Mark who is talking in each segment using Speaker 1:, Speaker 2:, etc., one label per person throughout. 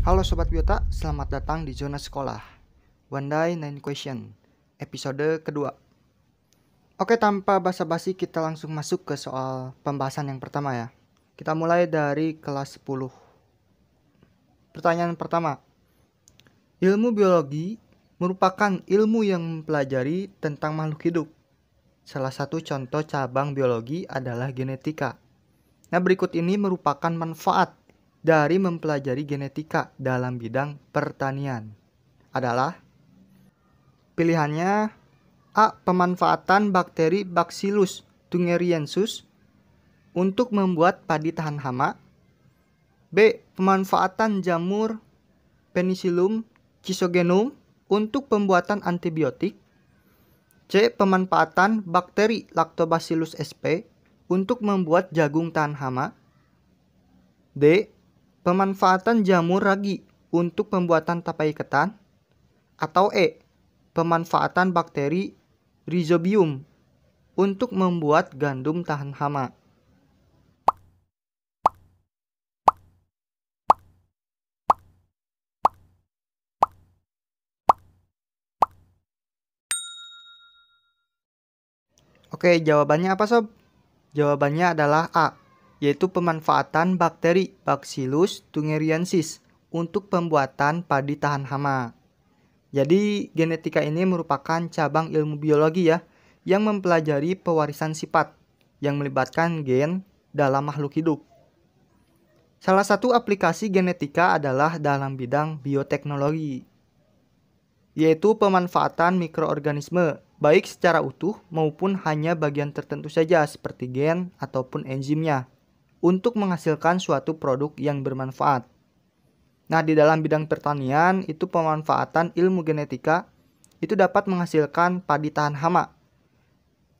Speaker 1: Halo Sobat Biota, selamat datang di Zona Sekolah. One Day Nine Question, episode kedua. Oke, tanpa basa-basi kita langsung masuk ke soal pembahasan yang pertama ya. Kita mulai dari kelas 10. Pertanyaan pertama. Ilmu biologi merupakan ilmu yang mempelajari tentang makhluk hidup. Salah satu contoh cabang biologi adalah genetika. Nah, berikut ini merupakan manfaat dari mempelajari genetika dalam bidang pertanian. Adalah pilihannya A. Pemanfaatan bakteri Bacillus thuringiensis untuk membuat padi tahan hama. B. Pemanfaatan jamur Penicillium Chisogenum untuk pembuatan antibiotik. C. Pemanfaatan bakteri Lactobacillus sp untuk membuat jagung tahan hama. D. Pemanfaatan jamur ragi untuk pembuatan tapai ketan. Atau E. Pemanfaatan bakteri Rhizobium untuk membuat gandum tahan hama. Oke, jawabannya apa sob? Jawabannya adalah A, yaitu pemanfaatan bakteri Bacillus thuringiensis untuk pembuatan padi tahan hama. Jadi genetika ini merupakan cabang ilmu biologi ya, yang mempelajari pewarisan sifat yang melibatkan gen dalam makhluk hidup. Salah satu aplikasi genetika adalah dalam bidang bioteknologi, yaitu pemanfaatan mikroorganisme baik secara utuh maupun hanya bagian tertentu saja seperti gen ataupun enzimnya untuk menghasilkan suatu produk yang bermanfaat. Nah, di dalam bidang pertanian itu pemanfaatan ilmu genetika itu dapat menghasilkan padi tahan hama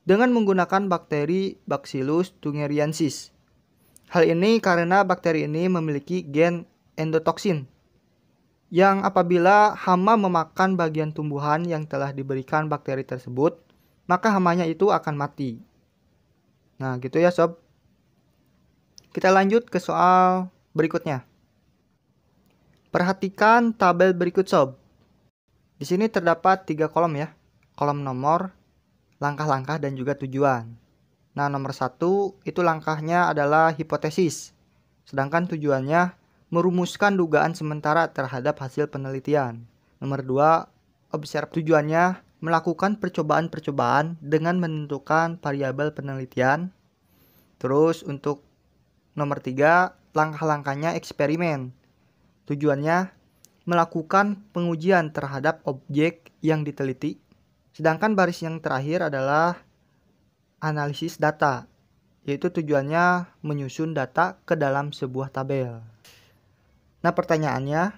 Speaker 1: dengan menggunakan bakteri Bacillus thuringiensis. Hal ini karena bakteri ini memiliki gen endotoksin yang apabila hama memakan bagian tumbuhan yang telah diberikan bakteri tersebut, maka hamanya itu akan mati. Nah, gitu ya sob. Kita lanjut ke soal berikutnya. Perhatikan tabel berikut sob. Di sini terdapat 3 kolom ya. Kolom nomor, langkah-langkah, dan juga tujuan. Nah, nomor 1 itu langkahnya adalah hipotesis. Sedangkan tujuannya merumuskan dugaan sementara terhadap hasil penelitian. Nomor 2, tujuannya melakukan percobaan-percobaan dengan menentukan variabel penelitian. Terus untuk nomor 3, langkah-langkahnya eksperimen. Tujuannya melakukan pengujian terhadap objek yang diteliti. Sedangkan baris yang terakhir adalah analisis data, yaitu tujuannya menyusun data ke dalam sebuah tabel. Nah, pertanyaannya,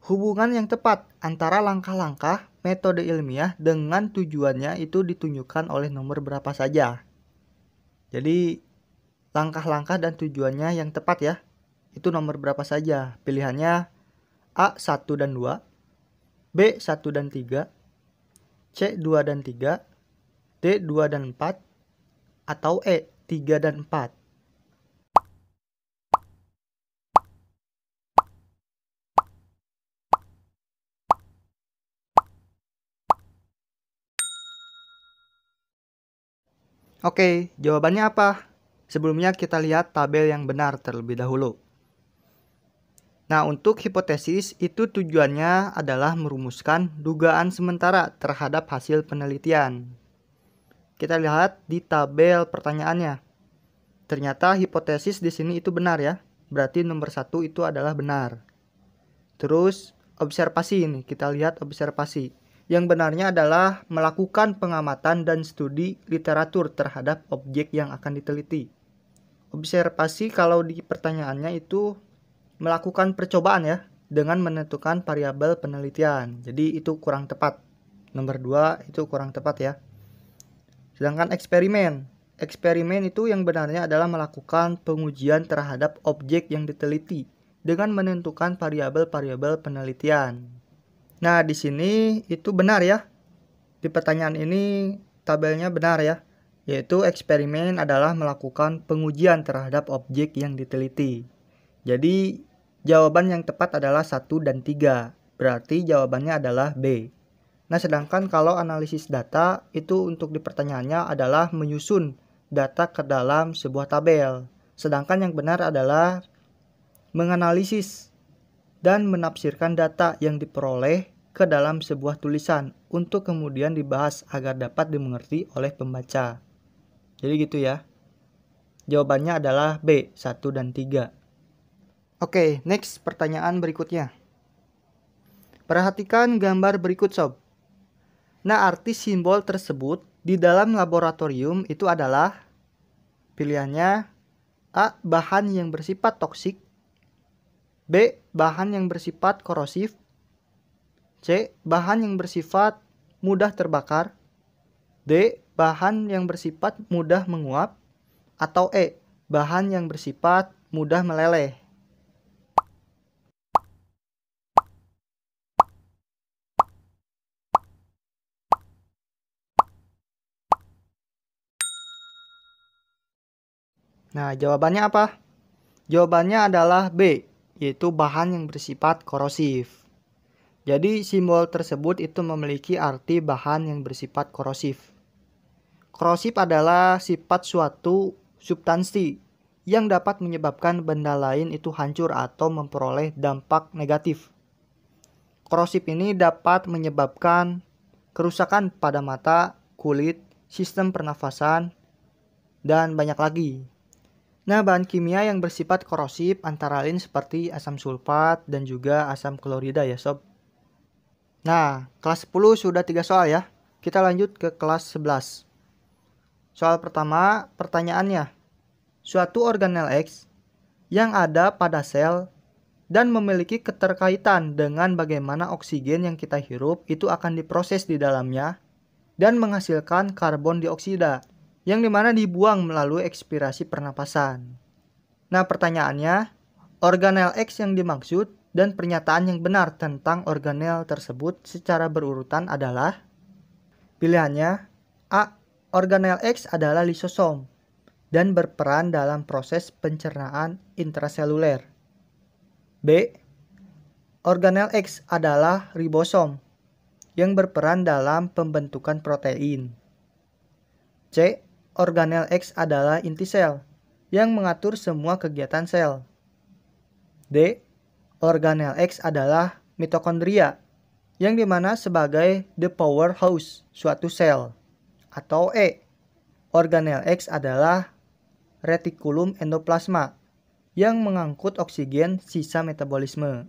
Speaker 1: hubungan yang tepat antara langkah-langkah metode ilmiah dengan tujuannya itu ditunjukkan oleh nomor berapa saja. Jadi, langkah-langkah dan tujuannya yang tepat ya, itu nomor berapa saja. Pilihannya A 1 dan 2, B 1 dan 3, C 2 dan 3, D 2 dan 4, atau E 3 dan 4. Oke, jawabannya apa? Sebelumnya kita lihat tabel yang benar terlebih dahulu. Nah, untuk hipotesis itu tujuannya adalah merumuskan dugaan sementara terhadap hasil penelitian. Kita lihat di tabel pertanyaannya. Ternyata hipotesis di sini itu benar ya. Berarti nomor 1 itu adalah benar. Terus observasi ini, kita lihat observasi. Yang benarnya adalah melakukan pengamatan dan studi literatur terhadap objek yang akan diteliti. Observasi kalau di pertanyaannya itu melakukan percobaan ya, dengan menentukan variabel penelitian. Jadi itu kurang tepat. Nomor 2 itu kurang tepat ya. Sedangkan eksperimen. Eksperimen itu yang benarnya adalah melakukan pengujian terhadap objek yang diteliti dengan menentukan variabel-variabel penelitian. Nah, di sini itu benar ya. Di pertanyaan ini tabelnya benar ya. Yaitu eksperimen adalah melakukan pengujian terhadap objek yang diteliti. Jadi Jawaban yang tepat adalah 1 dan 3. Berarti jawabannya adalah B. Nah, sedangkan kalau analisis data itu untuk di pertanyaannya adalah menyusun data ke dalam sebuah tabel. Sedangkan yang benar adalah menganalisis dan menafsirkan data yang diperoleh ke dalam sebuah tulisan untuk kemudian dibahas agar dapat dimengerti oleh pembaca. Jadi gitu ya. Jawabannya adalah B, 1 dan 3. Oke, next pertanyaan berikutnya. Perhatikan gambar berikut sob. Nah, arti simbol tersebut di dalam laboratorium itu adalah pilihannya A. Bahan yang bersifat toksik, B. Bahan yang bersifat korosif, C. Bahan yang bersifat mudah terbakar, D. Bahan yang bersifat mudah menguap, atau E. Bahan yang bersifat mudah meleleh. Nah, jawabannya apa? Jawabannya adalah B, yaitu bahan yang bersifat korosif. Jadi simbol tersebut itu memiliki arti bahan yang bersifat korosif. Korosif adalah sifat suatu substansi yang dapat menyebabkan benda lain itu hancur atau memperoleh dampak negatif. Korosif ini dapat menyebabkan kerusakan pada mata, kulit, sistem pernafasan, dan banyak lagi. Nah, bahan kimia yang bersifat korosif antara lain seperti asam sulfat dan juga asam klorida ya sob. Nah, kelas 10 sudah 3 soal ya. Kita lanjut ke kelas 11. Soal pertama, pertanyaannya. Suatu organel X yang ada pada sel dan memiliki keterkaitan dengan bagaimana oksigen yang kita hirup itu akan diproses di dalamnya dan menghasilkan karbon dioksida yang dimana dibuang melalui ekspirasi pernapasan. Nah, pertanyaannya, organel X yang dimaksud dan pernyataan yang benar tentang organel tersebut secara berurutan adalah pilihannya A. Organel X adalah lisosom dan berperan dalam proses pencernaan intraseluler. B. Organel X adalah ribosom yang berperan dalam pembentukan protein. C. Organel X adalah inti sel yang mengatur semua kegiatan sel. D. Organel X adalah mitokondria yang dimana sebagai the powerhouse suatu sel. Atau E. Organel X adalah retikulum endoplasma yang mengangkut oksigen sisa metabolisme.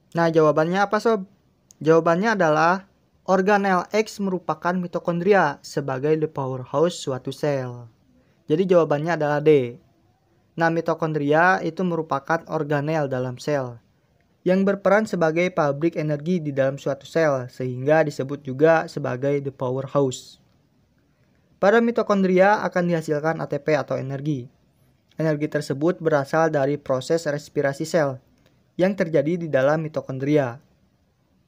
Speaker 1: Nah, jawabannya apa sob? Jawabannya adalah organel X merupakan mitokondria sebagai the powerhouse suatu sel. Jadi jawabannya adalah D. Nah, mitokondria itu merupakan organel dalam sel yang berperan sebagai pabrik energi di dalam suatu sel sehingga disebut juga sebagai the powerhouse. Pada mitokondria akan dihasilkan ATP atau energi. Energi tersebut berasal dari proses respirasi sel yang terjadi di dalam mitokondria.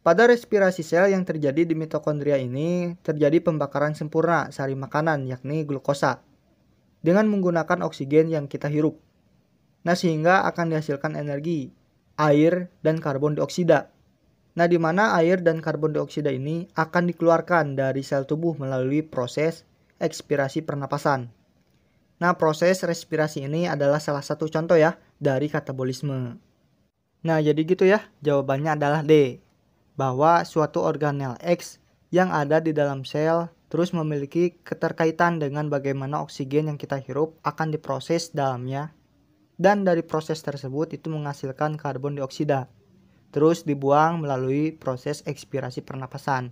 Speaker 1: Pada respirasi sel yang terjadi di mitokondria ini terjadi pembakaran sempurna sari makanan yakni glukosa dengan menggunakan oksigen yang kita hirup. Nah, sehingga akan dihasilkan energi, air dan karbon dioksida. Nah, di mana air dan karbon dioksida ini akan dikeluarkan dari sel tubuh melalui proses ekspirasi pernapasan. Nah, proses respirasi ini adalah salah satu contoh ya dari katabolisme. Nah, jadi gitu ya, jawabannya adalah D. Bahwa suatu organel X yang ada di dalam sel terus memiliki keterkaitan dengan bagaimana oksigen yang kita hirup akan diproses dalamnya. Dan dari proses tersebut itu menghasilkan karbon dioksida. Terus dibuang melalui proses ekspirasi pernapasan.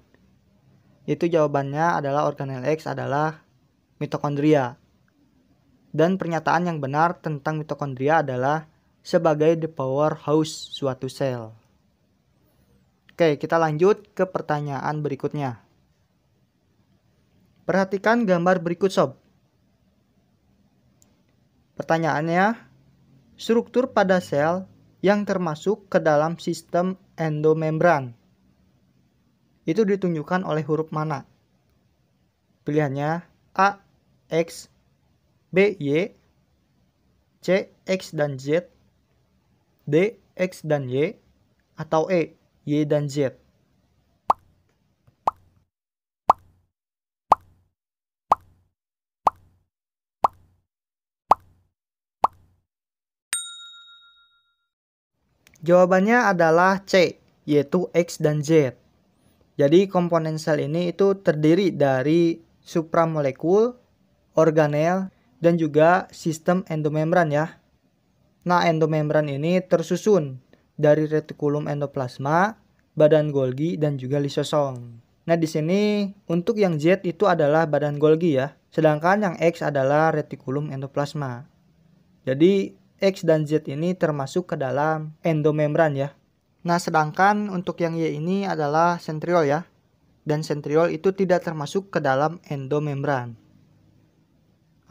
Speaker 1: Itu jawabannya adalah organel X adalah mitokondria. Dan pernyataan yang benar tentang mitokondria adalah sebagai the powerhouse suatu sel. Oke, kita lanjut ke pertanyaan berikutnya. Perhatikan gambar berikut sob. Pertanyaannya, struktur pada sel yang termasuk ke dalam sistem endomembran. itu ditunjukkan oleh huruf mana? Pilihannya A, X, B, Y, C, X dan Z, D, X dan Y, atau E, Y dan Z. Jawabannya adalah C, yaitu X dan Z. Jadi komponen sel ini itu terdiri dari supramolekul, organel, dan juga sistem endomembran ya. Nah, endomembran ini tersusun dari retikulum endoplasma, badan Golgi, dan juga lisosom. Nah, di sini untuk yang Z itu adalah badan Golgi ya, sedangkan yang X adalah retikulum endoplasma. Jadi X dan Z ini termasuk ke dalam endomembran ya. Nah, sedangkan untuk yang Y ini adalah sentriol ya. Dan sentriol itu tidak termasuk ke dalam endomembran.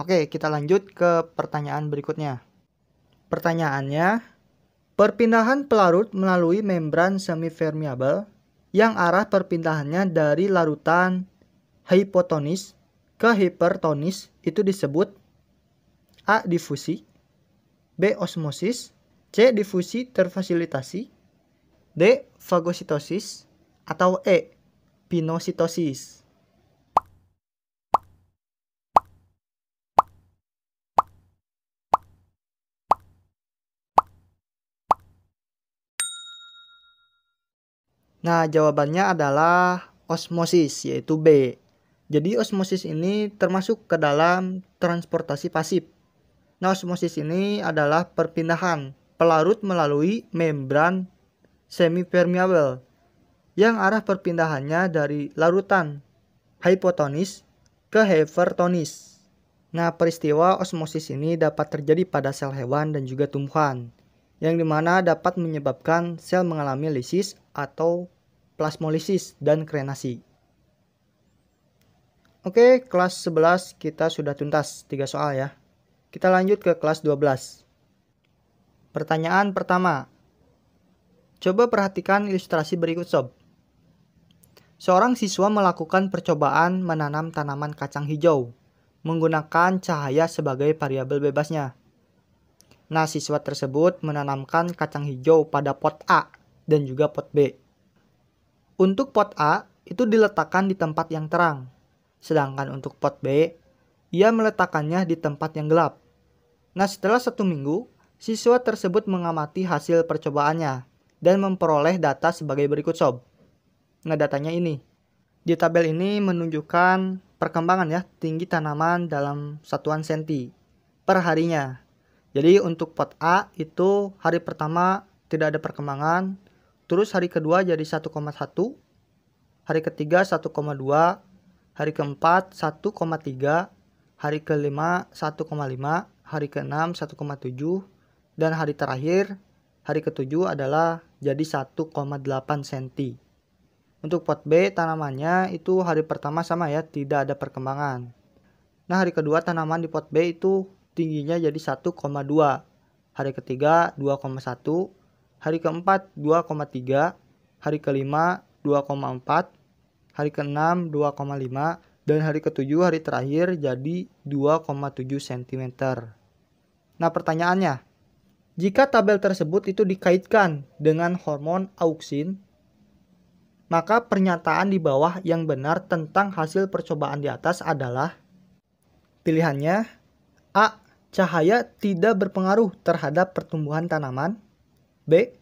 Speaker 1: Oke, kita lanjut ke pertanyaan berikutnya. Pertanyaannya, perpindahan pelarut melalui membran semipermeabel yang arah perpindahannya dari larutan hipotonis ke hipertonis itu disebut A. Difusi, B. Osmosis, C. Difusi terfasilitasi, D. Fagositosis, atau E. Pinositosis. Nah, jawabannya adalah osmosis, yaitu B. Jadi osmosis ini termasuk ke dalam transportasi pasif. Nah, osmosis ini adalah perpindahan pelarut melalui membran semipermeabel yang arah perpindahannya dari larutan hipotonis ke hipertonis. Nah, peristiwa osmosis ini dapat terjadi pada sel hewan dan juga tumbuhan, yang dimana dapat menyebabkan sel mengalami lisis atau plasmolisis dan krenasi. Oke, kelas 11 kita sudah tuntas 3 soal ya. Kita lanjut ke kelas 12. Pertanyaan pertama. Coba perhatikan ilustrasi berikut sob. Seorang siswa melakukan percobaan menanam tanaman kacang hijau menggunakan cahaya sebagai variabel bebasnya. Nah, siswa tersebut menanamkan kacang hijau pada pot A dan juga pot B. Untuk pot A itu diletakkan di tempat yang terang, sedangkan untuk pot B, ia meletakkannya di tempat yang gelap. Nah, setelah 1 minggu, siswa tersebut mengamati hasil percobaannya dan memperoleh data sebagai berikut sob. Nah, datanya ini. Di tabel ini menunjukkan perkembangan ya, tinggi tanaman dalam satuan senti per harinya. Jadi untuk pot A itu hari pertama tidak ada perkembangan, terus hari kedua jadi 1,1, hari ketiga 1,2, hari keempat 1,3, hari kelima 1,5, hari ke-6 1,7, dan hari terakhir, hari ke-7 adalah jadi 1,8 cm. Untuk pot B tanamannya itu hari pertama sama ya, tidak ada perkembangan. Nah, hari kedua tanaman di pot B itu tingginya jadi 1,2, hari ketiga 2,1, hari keempat 2,3, hari kelima 2,4, hari ke-6 2,5, dan hari ke-7 hari terakhir jadi 2,7 cm. Nah, pertanyaannya, jika tabel tersebut itu dikaitkan dengan hormon auksin, maka pernyataan di bawah yang benar tentang hasil percobaan di atas adalah pilihannya A. Cahaya tidak berpengaruh terhadap pertumbuhan tanaman, B.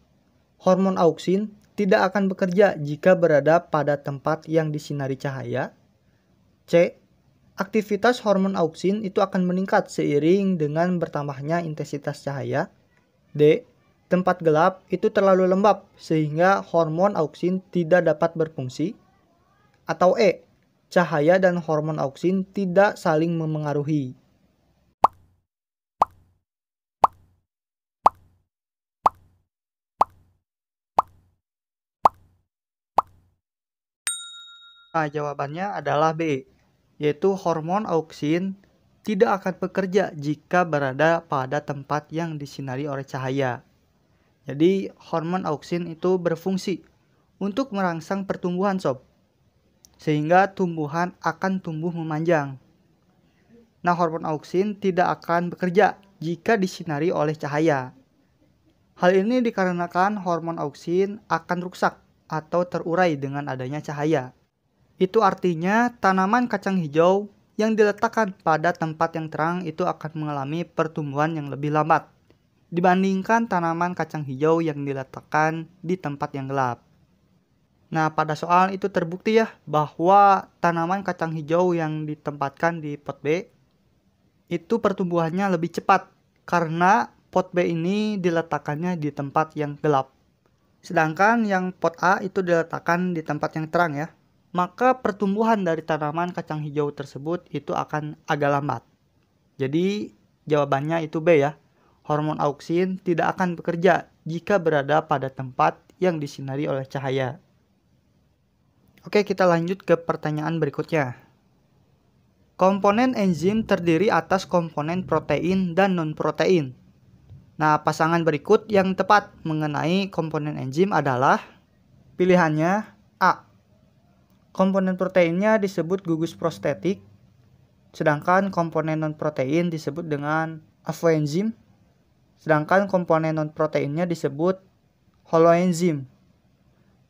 Speaker 1: Hormon auksin tidak akan bekerja jika berada pada tempat yang disinari cahaya, C. Aktivitas hormon auksin itu akan meningkat seiring dengan bertambahnya intensitas cahaya, D. Tempat gelap itu terlalu lembab sehingga hormon auksin tidak dapat berfungsi, atau E. Cahaya dan hormon auksin tidak saling memengaruhi. Nah, jawabannya adalah B, yaitu hormon auksin tidak akan bekerja jika berada pada tempat yang disinari oleh cahaya. Jadi, hormon auksin itu berfungsi untuk merangsang pertumbuhan sob. sehingga tumbuhan akan tumbuh memanjang. Nah, hormon auksin tidak akan bekerja jika disinari oleh cahaya. Hal ini dikarenakan hormon auksin akan rusak atau terurai dengan adanya cahaya. Itu artinya tanaman kacang hijau yang diletakkan pada tempat yang terang itu akan mengalami pertumbuhan yang lebih lambat dibandingkan tanaman kacang hijau yang diletakkan di tempat yang gelap. Nah, pada soal itu terbukti ya bahwa tanaman kacang hijau yang ditempatkan di pot B itu pertumbuhannya lebih cepat karena pot B ini diletakkannya di tempat yang gelap. Sedangkan yang pot A itu diletakkan di tempat yang terang ya. Maka pertumbuhan dari tanaman kacang hijau tersebut itu akan agak lambat. Jadi jawabannya itu B ya. Hormon auksin tidak akan bekerja jika berada pada tempat yang disinari oleh cahaya. Oke, kita lanjut ke pertanyaan berikutnya. Komponen enzim terdiri atas komponen protein dan non-protein. Nah, pasangan berikut yang tepat mengenai komponen enzim adalah pilihannya A. Komponen proteinnya disebut gugus prostetik, sedangkan komponen non-protein disebut dengan avoenzim, sedangkan komponen non-proteinnya disebut holoenzim.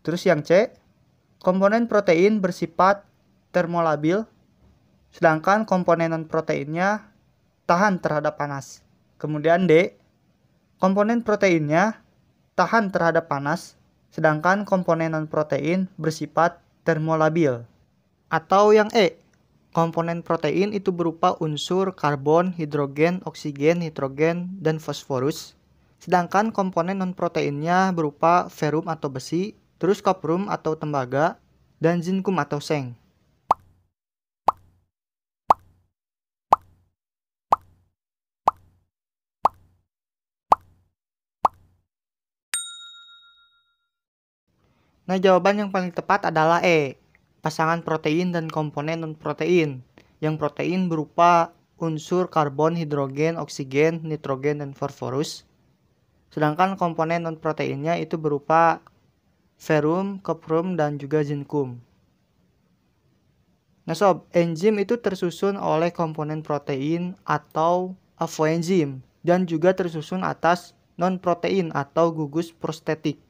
Speaker 1: Terus yang C, komponen protein bersifat termolabil, sedangkan komponen non-proteinnya tahan terhadap panas. Kemudian D, komponen proteinnya tahan terhadap panas, sedangkan komponen non-protein bersifat termolabil. Atau yang E, komponen protein itu berupa unsur karbon, hidrogen, oksigen, nitrogen, dan fosforus. Sedangkan komponen non-proteinnya berupa ferum atau besi, terus koprum atau tembaga, dan zinkum atau seng. Nah, jawaban yang paling tepat adalah E, pasangan protein dan komponen non-protein. Yang protein berupa unsur karbon, hidrogen, oksigen, nitrogen, dan fosforus. Sedangkan komponen non-proteinnya itu berupa ferum, koprum, dan juga zinkum. Nah sob, enzim itu tersusun oleh komponen protein atau avoenzim dan juga tersusun atas non-protein atau gugus prostetik.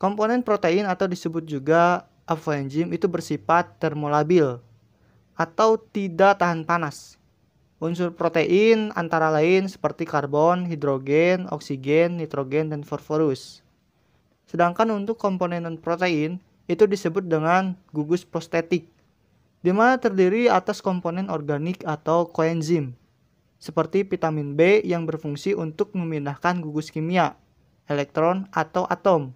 Speaker 1: Komponen protein atau disebut juga avoenzim itu bersifat termolabil atau tidak tahan panas. Unsur protein antara lain seperti karbon, hidrogen, oksigen, nitrogen, dan fosforus. Sedangkan untuk komponen non-protein itu disebut dengan gugus prostetik, di mana terdiri atas komponen organik atau koenzim, seperti vitamin B yang berfungsi untuk memindahkan gugus kimia, elektron, atau atom,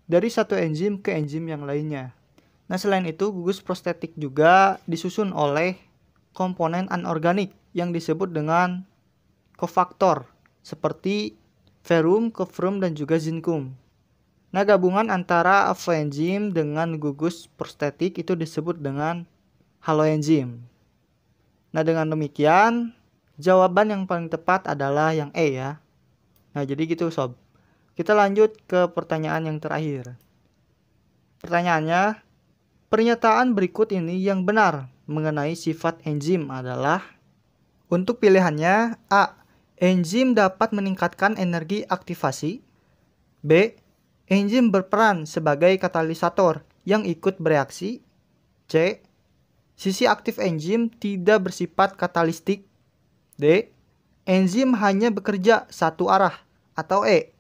Speaker 1: dari satu enzim ke enzim yang lainnya. Nah, selain itu, gugus prostetik juga disusun oleh komponen anorganik yang disebut dengan kofaktor, seperti ferum, koprum, dan juga zinkum. Nah, gabungan antara avoenzim dengan gugus prostetik itu disebut dengan haloenzim. Nah, dengan demikian, jawaban yang paling tepat adalah yang E ya. Nah, jadi gitu sob. Kita lanjut ke pertanyaan yang terakhir. Pertanyaannya, pernyataan berikut ini yang benar mengenai sifat enzim adalah untuk pilihannya A. Enzim dapat meningkatkan energi aktivasi. B. Enzim berperan sebagai katalisator yang ikut bereaksi. C. Sisi aktif enzim tidak bersifat katalistik. D. Enzim hanya bekerja satu arah. Atau E.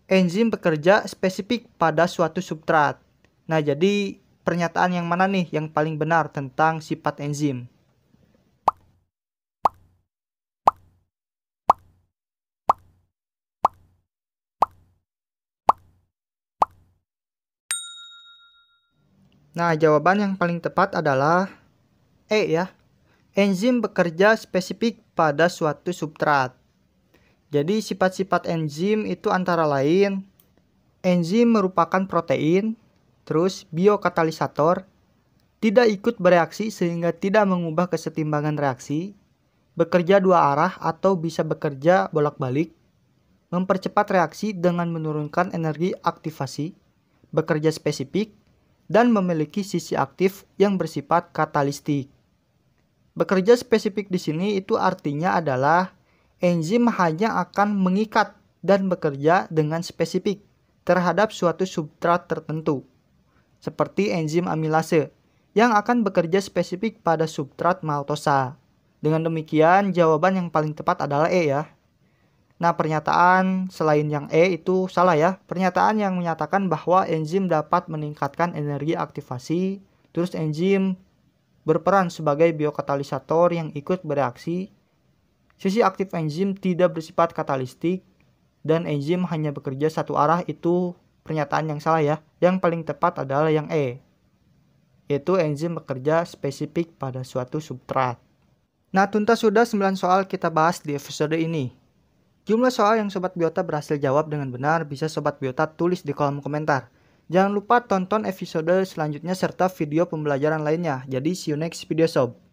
Speaker 1: Enzim bekerja spesifik pada suatu substrat. Nah, jadi pernyataan yang mana nih yang paling benar tentang sifat enzim? Nah, jawaban yang paling tepat adalah E ya. Enzim bekerja spesifik pada suatu substrat. Jadi sifat-sifat enzim itu antara lain enzim merupakan protein, terus biokatalisator, tidak ikut bereaksi sehingga tidak mengubah kesetimbangan reaksi, bekerja dua arah atau bisa bekerja bolak-balik, mempercepat reaksi dengan menurunkan energi aktivasi, bekerja spesifik, dan memiliki sisi aktif yang bersifat katalistik. Bekerja spesifik di sini itu artinya adalah enzim hanya akan mengikat dan bekerja dengan spesifik terhadap suatu substrat tertentu, seperti enzim amilase yang akan bekerja spesifik pada substrat maltosa. Dengan demikian, jawaban yang paling tepat adalah E ya. Nah, pernyataan selain yang E itu salah ya. Pernyataan yang menyatakan bahwa enzim dapat meningkatkan energi aktivasi, terus enzim berperan sebagai biokatalisator yang ikut bereaksi. Sisi aktif enzim tidak bersifat katalistik, dan enzim hanya bekerja satu arah, itu pernyataan yang salah ya. Yang paling tepat adalah yang E, yaitu enzim bekerja spesifik pada suatu substrat. Nah, tuntas sudah 9 soal kita bahas di episode ini. Jumlah soal yang Sobat Biota berhasil jawab dengan benar bisa Sobat Biota tulis di kolom komentar. Jangan lupa tonton episode selanjutnya serta video pembelajaran lainnya. Jadi see you next video sob.